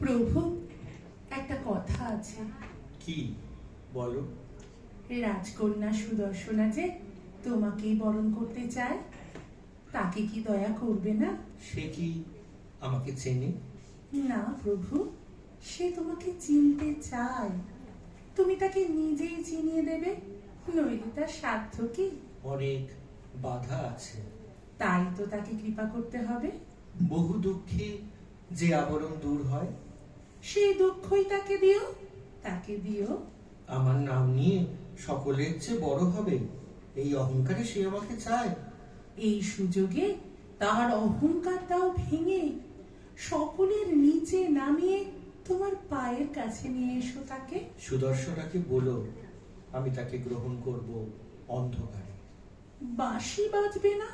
প্রভু, একটা কথা আছে। কি বলো? রাজকন্যা সুদর্শনা যে তোমাকেই বরণ করতে চায়, তাকে কি দয়া করবে না? সে কি আমাকে চেনে? না প্রভু, সে তোমাকে চিনতে চায়। তুমি তাকে নিজেই চিনিয়ে দেবে, নইলে তার সাধ্য কি? অনেক বাধা আছে। তাই তো তাকে কৃপা করতে হবে। বহু দুঃখে যে আবরণ দূর হয়, সেই দুঃখই তাকে দিও, তাকে দিও। আমার নাম নিয়ে সকলের চেয়ে বড় হবে, এই অহংকারে সে আমাকে চায়। এই সুযোগে তার অহংকারটাও ভেঙে সকলের নিচে নামিয়ে তোমার পায়ের কাছে নিয়ে এসো তাকে। সুদর্শনাকে বলো আমি তাকে গ্রহণ করব অন্ধকারে। বাঁশি বাজবে না,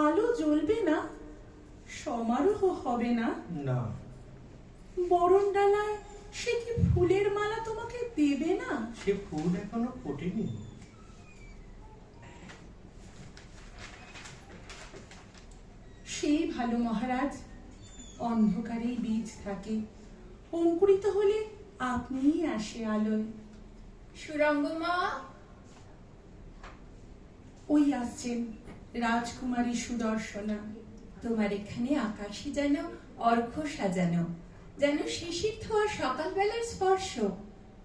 আলো জ্বলবে না, সমারোহ হবে না, না। বরণ ডালায় সে কি ফুলের মালা তোমাকে দেবে না? সে ফুল এখনো ফোটেনি। সেই ভালো মহারাজ, অন্ধকারেই বীজ থাকে, অঙ্কুরিত হলে আপনিই আসে আলোয়। সুরঙ্গমা, ওই আসছেন রাজকুমারী সুদর্শনা। তোমার এখানে আকাশে যেন অর্ঘ্য সাজানো, যেন শিশির ধোয়া সকালবেলার স্পর্শ।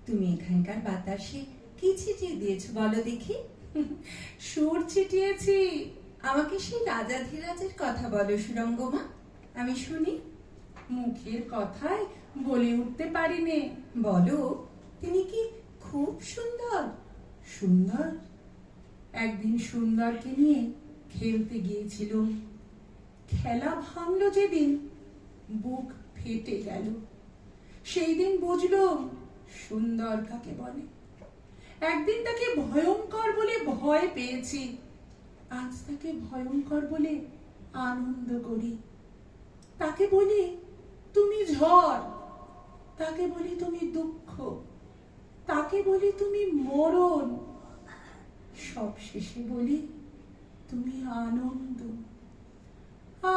তুমি এখানকার বাতাসে কি ছিটিয়ে দিয়েছো বলো দেখি? সুর ছিটিয়েছি। আমাকে সেই রাজাধিরাজের কথা বলো সুরঙ্গমা, আমি শুনি। মুখের কথায় বলে উঠতে পারিনে। বলো, তিনি কি খুব সুন্দর? সুন্দর? একদিন সুন্দরকে নিয়ে খেলতে গিয়েছিল, খেলা ভাঙলো যেদিন, বুক ফেটে গেল। সেই দিন বুঝলুম সুন্দর কাকে বলে। একদিন তাকে ভয়ঙ্কর বলে ভয় পেয়েছি, আজ তাকে ভয়ঙ্কর বলে আনন্দ করি। তাকে বলি তুমি ঝড়, তাকে বলি তুমি দুঃখ, তাকে বলি তুমি মরণ, সব শেষে বলি তুমি আনন্দ।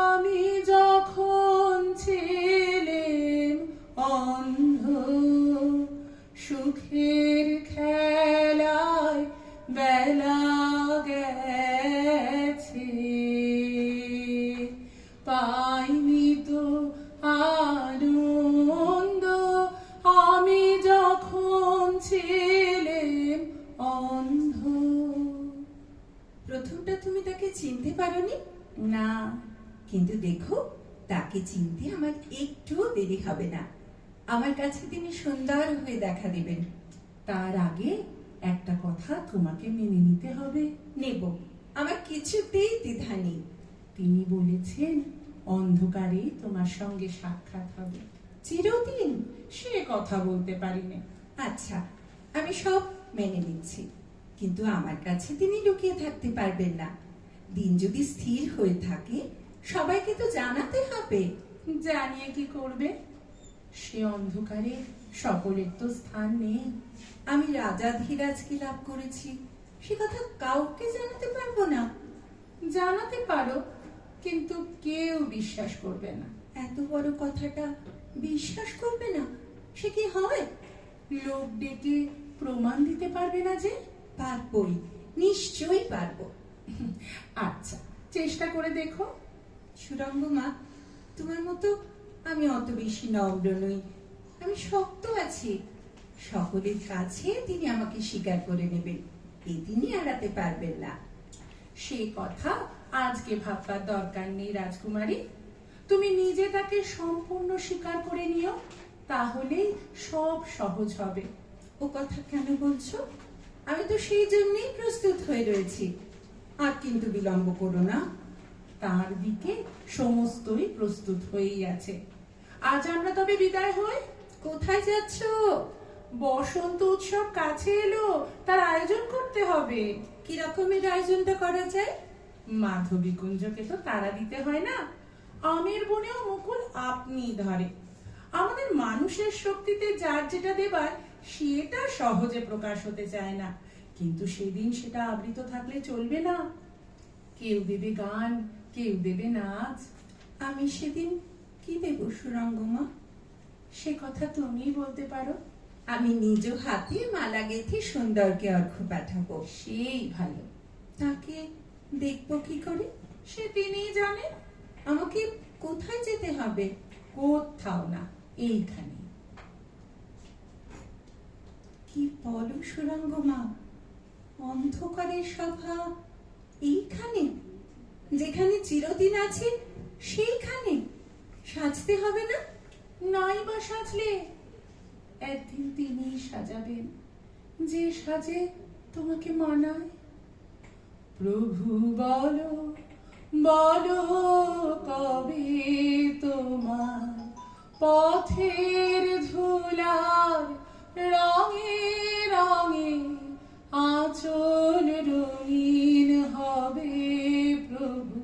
আমি যখন ছিলেম অন্ধ, সুখের খেলায় বেলা গেছে, পাইনি তো আনন্দ। আমি যখন ছিলেম অন্ধ। প্রথমটা তুমি তাকে চিনতে পারোনি? না। কিন্তু দেখো, তাকে চিনতে আমার একটুও দেরি হবে না। আমার কাছে তিনি সুন্দর হয়ে দেখা দেবেন। তার আগে একটা কথা তোমাকে মেনে নিতে হবে। নেব, আমার কিছুতেই দ্বিধা নেই। তিনি বলেছেন অন্ধকারে তোমার সঙ্গে সাক্ষাৎ হবে। চিরদিন? সে কথা বলতে পারি না। আচ্ছা, আমি সব মেনে নিচ্ছি, কিন্তু আমার কাছে তিনি লুকিয়ে থাকতে পারবেন না। দিন যদি স্থির হয়ে থাকে, সবাইকে তো জানাতে হবে। জানিয়ে কি করবে? সে অন্ধকারে সকলের তো স্থান নেই। আমি রাজাধিরাজকে লাভ করেছি, সে কথা কাউকে জানাতে পারবো না। জানাতে পারো, কিন্তু কেউ বিশ্বাস করবে না। এত বড় কথাটা বিশ্বাস করবে না? সে কি হয়? লোক ডেকে প্রমাণ দিতে পারবে না যে? পারবই, নিশ্চয়ই পারবো। আচ্ছা, চেষ্টা করে দেখো। সুরঙ্গমা, তোমার মতো আমি অত বেশি নম্র নই, আমি শক্ত আছি। সকলের কাছে তিনি আমাকে স্বীকার করে নেবেন, এই তিনি এড়াতে পারবেন না। সে কথা আজকে ভাববার দরকার নেই রাজকুমারী। তুমি নিজে তাকে সম্পূর্ণ স্বীকার করে নিও, তাহলেই সব সহজ হবে। ও কথা কেন বলছো? আমি তো সেই জন্যই প্রস্তুত হয়ে রয়েছি। আর কিন্তু বিলম্ব করো না। তার দিকে সমস্তই প্রস্তুত হয়েই আছে। আজ আমরা তবে বিদায় হই। কোথায় যাচ্ছ? বসন্ত উৎসব কাছে এলো, তার আয়োজন করতে হবে। কি রকমের আয়োজনটা করা যায়? মাধবী কুঞ্জকে তো তারা দিতে হয় না, আমের বনেও মুকুল আপনি ধরে। আমাদের মানুষের শক্তিতে যার যেটা দেবার সেটা সহজে প্রকাশ হতে চায় না, কিন্তু সেদিন সেটা আবৃত থাকলে চলবে না। কেউ দেবে গান, কেউ দেবে নাচ। আমি সেদিন কি দেব সুরঙ্গমা? সে কথা তুমি বলতে পারো। আমি নিজ হাতে মালা গেঁথে সুন্দরকে অর্ঘ্য পাঠাবো। সেই ভালো। তাকে দেখবো কি করে? সে তিনিই জানেন। আমাকে কোথায় যেতে হবে? কোথাও না, এইখানে। কি বলো সুরঙ্গমা, অন্ধকারের সভা এইখানে? যেখানে চিরদিন আছে সেইখানে? সাজতে হবে না? নাই বা সাজলে, একদিন তিনিই সাজাবেন, যে সাজে তোমাকে মানায়। প্রভু বলো বলো কবে তোমার পথের ধুলার রঙে রঙে আঁচল রঙিন হবে। প্রভু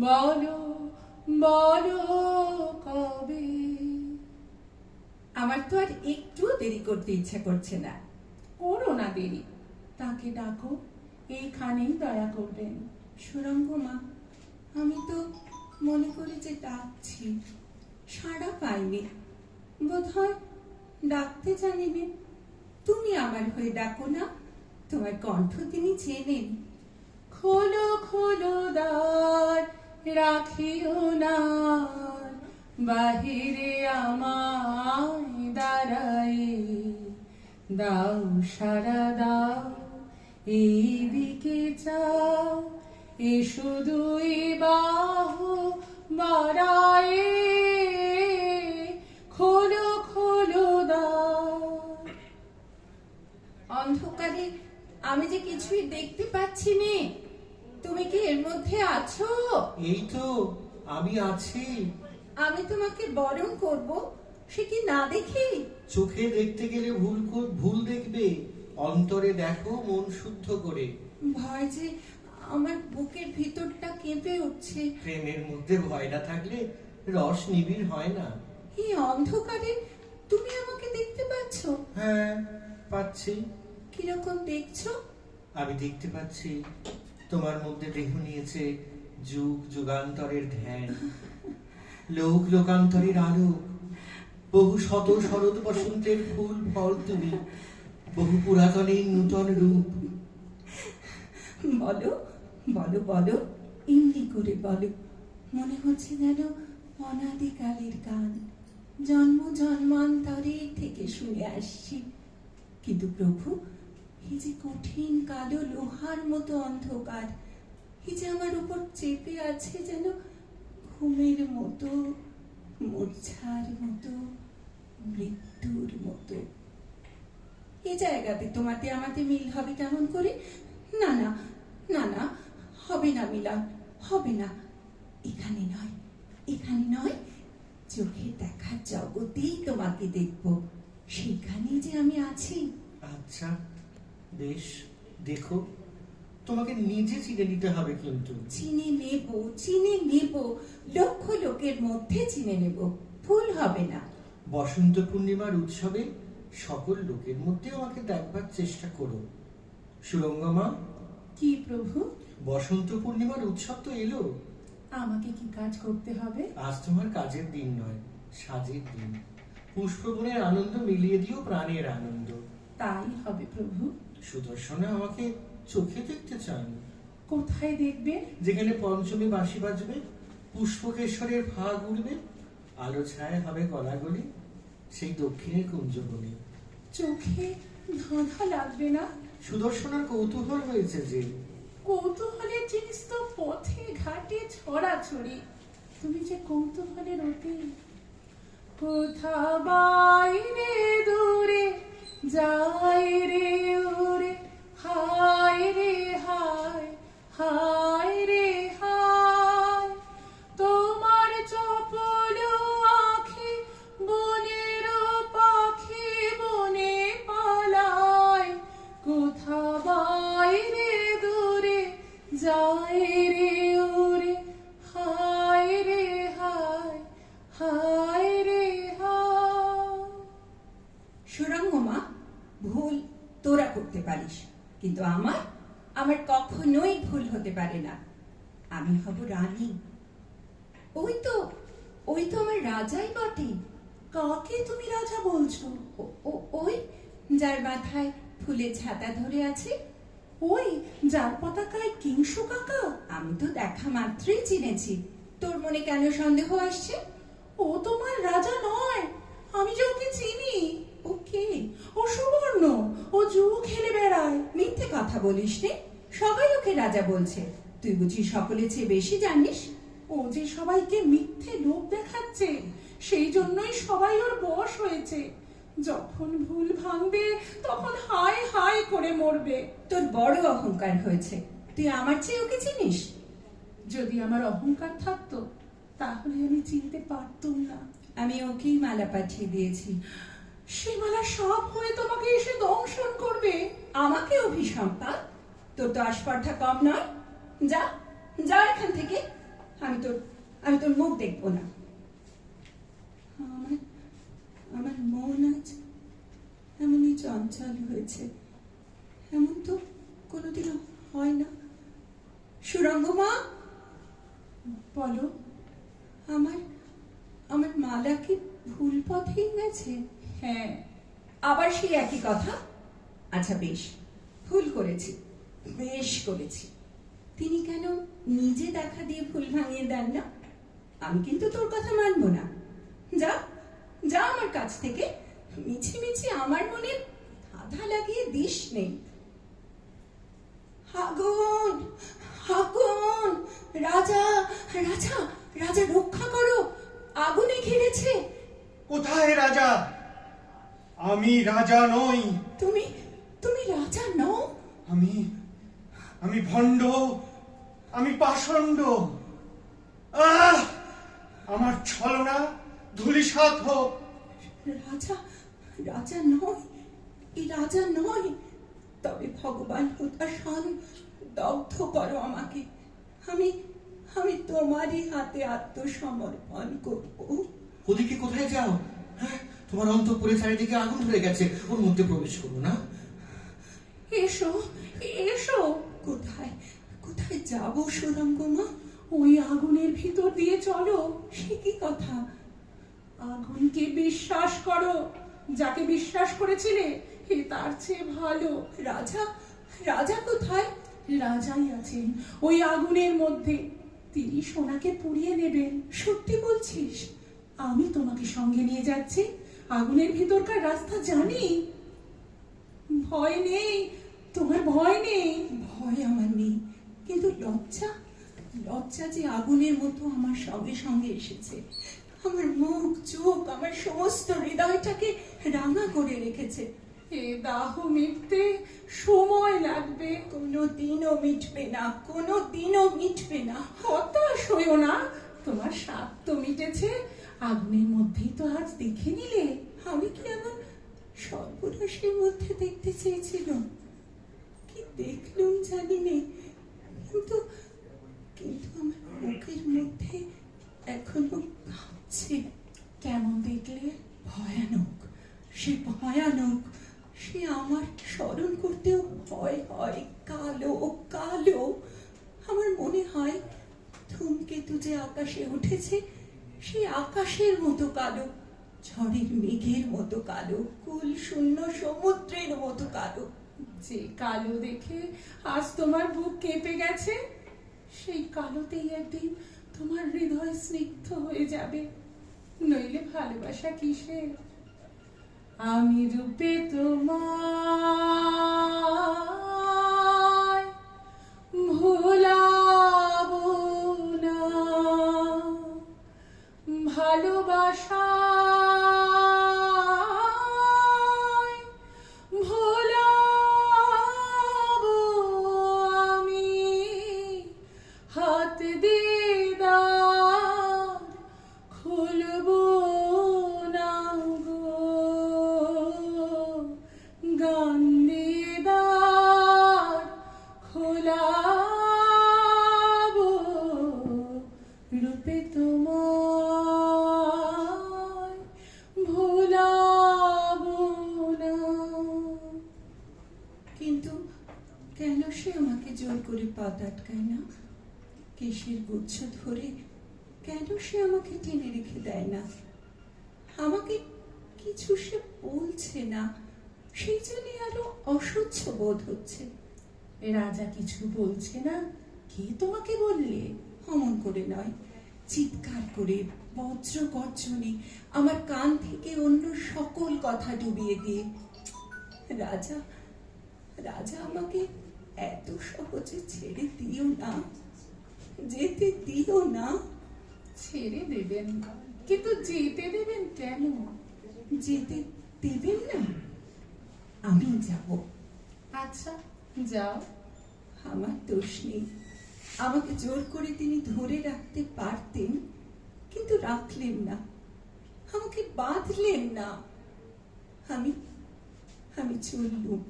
বলো বলো কবে। আমার তো আর একটু দেরি করতে ইচ্ছা করছে না। করো না দেরি, তাকে ডাকো, এইখানেই দয়া করবেন। সুরঙ্গমা, আমি তো মনে করি যে ডাকছি, সাড়া পাইনি। বোধ হয় ডাকতে জানিনি। তুমি আমার হয়ে ডাকো না, তোমার কণ্ঠ তিনি চেনেন। খোলো খোলো দ্বার, রাখিও না বাহিরে আমায় দাঁড়াই। দাও সারা দাও, এইদিকে চাও, এসো দুই বাহু বাড়ায়। খোলো খোলো দ্বার। অন্ধকারে আমি যে কিছুই দেখতে পাচ্ছি নে। তুমি কি এর মধ্যে আছো? এই তো আমি আছি। আমি তোমাকে বরণ করব, সে কি না দেখি? চোখে দেখতে গেলে ভুল দেখবে, অন্তরে দেখো মন শুদ্ধ করে। ভয় যে আমার বুকের ভিতরটা কেঁপে উঠছে। প্রেমের মধ্যে ভয় না থাকলে রস নিবিড় হয় না। এই অন্ধকারে তুমি আমাকে দেখতে পাচ্ছ? হ্যাঁ, পাচ্ছি। কিরকম দেখছো? আমি দেখতে পাচ্ছি তোমার মধ্যে দেহ নিয়েছে যুগ যুগান্তরের ধ্যান, লোক লোকান্তরের আলোক। বহু শত শরৎ বসন্তের ফুল ফল তুমি, বহু পুরাতনের নূতন রূপ। বলো বলো বলো, এমনি করে বলো। মনে হচ্ছে যেন অনাদিকালের গান, জন্ম জন্মান্তরে থেকে শুনে আসছি। কিন্তু প্রভু, এই যে কঠিন কালো লোহার মতো অন্ধকার, এই যে আমার উপর চেপে আছে যেন ঘুমের মতো, মূর্ছার মতো, মৃত্যুর মতো। এ জায়গাতে তোমাতে আমাতে মিল হবে কেমন করে? না না না না, হবে না মিলন, হবে না। এখানে নয়, এখানে নয়, চোখে দেখার জগতেই তোমাকে দেখব, সেখানেই যে আমি আছি। আচ্ছা বেশ, দেখো, তোমাকে নিজে চিনে নিতে হবে কিন্তু। চিনে নেব, চিনে নেব, লক্ষ লোকের মধ্যে চিনে নেব, ভুল হবে না। বসন্ত পূর্ণিমার উৎসবে সকল লোকের মধ্যে আমাকে দেখবার চেষ্টা করো। সুরঙ্গমা, কি প্রভু? বসন্ত পূর্ণিমার উৎসব তো এলো। আমাকে কি কাজ করতে হবে? আজ তোমার কাজের দিন নয়, সাজের দিন। পুষ্পগুণের আনন্দ মিলিয়ে দিও প্রাণের আনন্দ। তাই হবে প্রভু। সুদর্শনা আমাকে চোখে দেখতে চান। কোথায় দেখবেন? যেখানে পঞ্চমী বাঁশি বাজবে, পুষ্পকেশ্বরের ফাগ উড়বে, আলো ছায় হবে গলাগলি, সেই দক্ষিণের কুঞ্জবনে। চোখে ধাঁধা লাগবে না? সুদর্শনার কৌতূহল হয়েছে যে। কৌতূহলের জিনিস তো পথে ঘাটে ছড়াছড়ি, তুমি যে কৌতূহলের অতীত। কোথা বাইরে দূরে যাই রে উড়ে, হায় রে হায়, হায় রে হায়। তোমার চপল আঁখি বনের পাখি বনে পালায়। কোথা বাইরে দূরে যাই রে উড়ে, হায় রে হায়, হায় রে হায়। সুরঙ্গমা, ভুল তোরা করতে পারিস, কিন্তু আমার কখনোই ভুল হতে পারে না। আমি হব রানী। ওই তো আমার রাজাই বটে। কাকে তুমি রাজা বলছো? ওই যার মাথায় ফুলের ছাতা ধরে আছে, ওই যার পতাকায় কিংসু কাকা? আমি তো দেখা মাত্রই চিনেছি। তোর মনে কেন সন্দেহ আসছে? ও তোমার রাজা নয়, আমি যে ওকে চিনি। ওকে? ও সুবর্ণ, ও জুয়ো খেলে বেড়ায়। মিথ্যে কথা বলিস নে, সবাই ওকে রাজা বলছে। তুই বুঝি সকলের চেয়ে বেশি জানিস? ও যে সবাইকে মিথ্যে লোভ দেখাচ্ছে, সেই জন্যই সবাই ওর বশ হয়েছে। যখন ভুল ভাঙবে তখন হায় হায় করে মরবে। তোর বড় অহংকার হয়েছে, তুই আমার চেয়ে ওকে চিনিস? যদি আমার অহংকার থাকতো তাহলে আমি চিনতে পারতুম না। আমি ওকেই মালা পাঠিয়ে দিয়েছি। সে মালা সাপ হয়ে তোমাকে এসে দংশন করবে। আমাকে অভিশম্পা? তোর তো আস্পর্ধা কম নয়। যা যা এখান থেকে, আমি তোর মুখ দেখবো না। আমার আমার মন আজ এমনই চঞ্চল হয়েছে, এমন তো কোনোদিনও হয় না। সুরঙ্গ মা, বলো। আমার আমার মালা কি ভুল পথেই গেছে? হ্যাঁ। আবার সেই একই কথা? আচ্ছা বেশ, ভুল করেছি, বেশ করেছি। তিনি কেন নিজে দেখা দিয়ে ভুল ভাঙিয়ে দেন না? আমি কিন্তু তোর কথা মানবো না। যা যা আমার কাছ থেকে, মিছি মিছি আমার মনে আধা লাগিয়ে দিস নেই। আগুন আগুন! রাজা রাজা রাজা রক্ষা করো, আগুনে ঘিরেছে। কোথায় রাজা? আমি রাজা নই। তুমি তুমি রাজা নও? আমি ভণ্ড, আমি পাষণ্ড। আমার ছলনা ধূলিসাৎ হোক। রাজা রাজা নয়, এই রাজা নয়। তবে ভগবান হুতাশন, দগ্ধ করো আমাকে। আমি আমি তোমারই হাতে আত্মসমর্পণ করব। ওদিকে কোথায় যাও? হ্যাঁ, তোমার অন্তঃপুরে চারিদিকে আগুন ধরে গেছে, ওর মধ্যে প্রবেশ করো না। এসো এসো। কোথায় কোথায় যাব সুরঙ্গমা? ওই আগুনের ভিতর দিয়ে চলো। সে কি কথা? আগুনকে বিশ্বাস করো। যাকে বিশ্বাস করেছিলে হে তার চেয়ে ভালো। রাজা রাজা কোথায়? রাজাই আছেন ওই আগুনের মধ্যে। তিনি সোনাকে পুড়িয়ে নেবেন। সত্যি বলছিস? আমি তোমাকে সঙ্গে নিয়ে যাচ্ছি। আগুনের ভিতরকার রাস্তা জানি। ভয় নেই, তোমার ভয় নেই। ভয় আমার নেই, কিন্তু লজ্জা লজ্জা যে আগুনের মতো আমার সঙ্গে সঙ্গে এসেছে। আমার মুখ চোখ, আমার সমস্ত হৃদয়টাকে রাঙা করে রেখেছে। এ দাহ মিটতে সময় লাগবে। কোনোদিনও মিটবে না, কোনোদিনও মিটবে না। হতাশ হইও না, তোমার স্বাদ তো মিটেছে। আগুনের মধ্যেই তো আজ দেখে নিলে। আমি কি এমন সর্বনাশের মধ্যে দেখতে চেয়েছিলাম? কি দেখলুম জানি নে, কিন্তু কিন্তু আমার মুখের মধ্যে এখনো কাঁপছে। কেমন দেখলে? ভয়ানক, সে ভয়ানক। সে আমার স্মরণ করতেও ভয় হয়। কালো কালো। আমার মনে হয় ধূমকেতু যে আকাশে উঠেছে, সে আকাশের মতো কালো, ঝড়ের মেঘের মতো কালো, কুল শূন্য সমুদ্রের মতো কালো। যে কালো দেখে আজ তোমার বুক কেঁপে গেছে, সেই কালোতেই একদিন তোমার হৃদয় স্নিগ্ধ হয়ে যাবে। নইলে ভালোবাসা কিসের? আমি রূপে তোমায় ভোলাবো না, ভালোবাসা ভোলাবো আমি। হাত দিয়ে দ্বার খুলবো না গো, গান দিয়ে দ্বার খোলাবো, রূপে তোমায় ভোলাবো না। কিন্তু কেন সে আমাকে জোর করে পথ আটকায় না? কেশের গুচ্ছ ধরে কেন সে আমাকে টেনে রেখে দেয় না? আমাকে কিছু সে বলছে না, সেই জন্য আরো অসহ্য বোধ হচ্ছে। রাজা কিছু বলছে না? কে তোমাকে বললে? অমন করে নয়, চিৎকার করে বজ্র গর্জনে আমার কান থেকে অন্য সকল কথা ডুবিয়ে দিয়ে। রাজা রাজা আমাকে এত সহজে ছেড়ে দিও না, যেতে দিও না। ছেড়ে দেবেন, কিন্তু যেতে দেবেন কেন? যেতে দেবেন না? আমি যাব। আচ্ছা, যাও। আমার দোষ নেই, আমাকে জোর করে তিনি ধরে রাখতে পারতেন, কিন্তু রাখলেন না, আমাকে বাঁধলেন না। আমি আমি চললুম।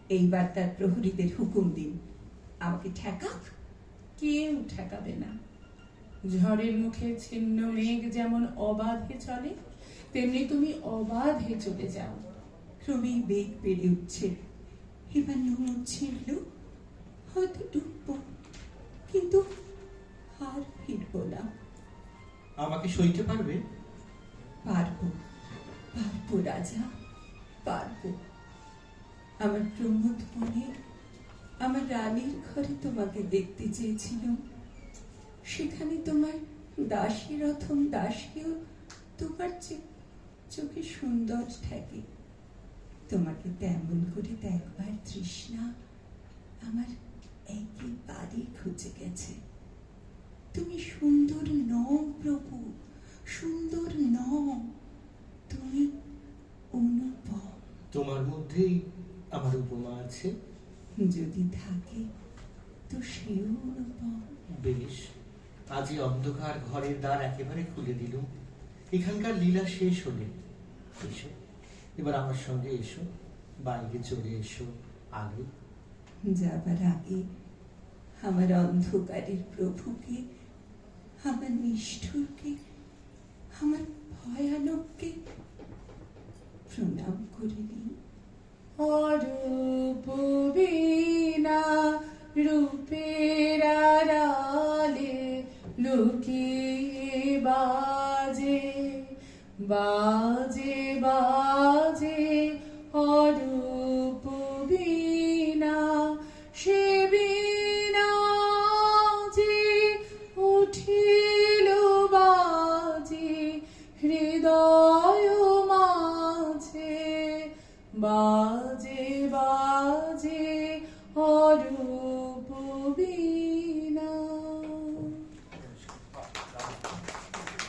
এইবার তার প্রহরীদের হুকুম দিন, আমাকে ঠেকাক। কেউ ঠেকাবে না। ঝড়ের মুখে ছিন্ন মেঘ যেমন অবাধে চলে, তেমনি তুমি অবাধে চলে যাও। ক্রমেই বেগ বেড়ে উঠছে, এবার নোঙর ছিঁড়ল, হয়তো ডুবব, কিন্তু আর ফিরব না। আমাকে সইতে পারবে? পারবো, পারবো রাজা, পারবো। আমার প্রমোদ মনে আমার রানীর ঘরে তোমাকে দেখতে চেয়েছিলাম। সেখানে তোমার দাসী রথম দাসীও তোমার চোখে সুন্দর ঠেকে। তোমাকে তেমন করে দেখবার তৃষ্ণা আমার একেবারে খুঁজে গেছে। তুমি সুন্দর নও প্রভু, সুন্দর নও, তুমি অনুপম। তোমার মধ্যেই আমার উপমা আছে। যদি থাকে তো সেও অনুপম। বেশ, আজই অন্ধকার ঘরের দ্বার একেবারে খুলে দিলুম। এখানকার লীলা শেষ হলে এসো, এবার আমার সঙ্গে এসো, বাইরে চলে এসো আলো। যাবার আগে আমার অন্ধকারের প্রভুকে, আমার নিষ্ঠুরকে, আমার ভয়ানককে প্রণাম করে নিই। অরূপ বীণা রূপের আড়ালে লুকিয়ে বাজে বাজে বাজে